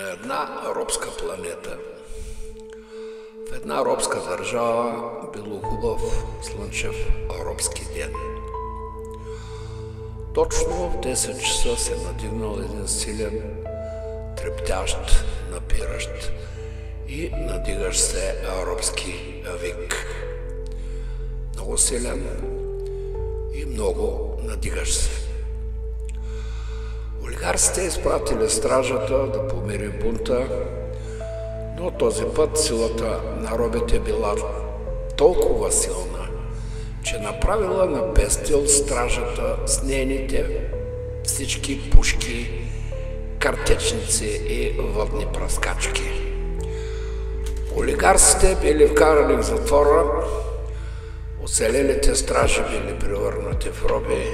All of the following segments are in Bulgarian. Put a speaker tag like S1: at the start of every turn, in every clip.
S1: На една робска планета, в една робска държава, било хубав слънчев робски ден. Точно в 10 часа се надигнал един силен, трептящ, напиращ и надигащ се робски вик. Много силен и много надигащ се. Олигарсите изпратили стражата да помири бунта, но този път силата на робите била толкова силна, че направила на бездел стражата с нейните всички пушки, картечници и водни пръскачки. Олигарсите били вкарани в затвора, оцелелите стражи били превърнати в роби,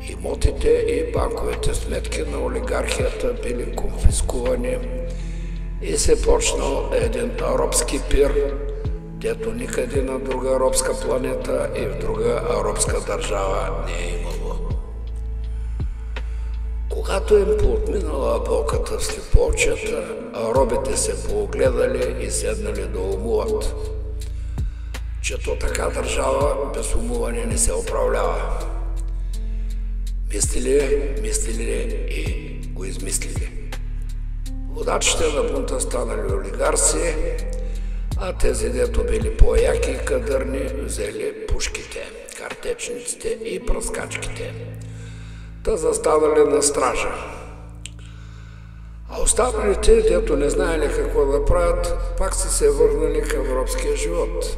S1: имотите и банковите сметки на олигархията били конфискувани и се почнал един робски пир, дето никъде на друга робска планета и в друга робска държава не е имало. Когато им поотминала болката в слепоочията, робите се поогледали и седнали да умуват, че то така държава без умуване не се управлява. Мислили и го измислили. Водачите на бунта станали олигарси, а тези, дето били по-яки и кадърни, взели пушките, картечниците и пръскачките. Та застанали на стража. А останалите, дето не знаели какво да правят, пак са се върнали към робския живот.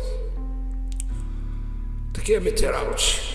S1: Такива ми те работи.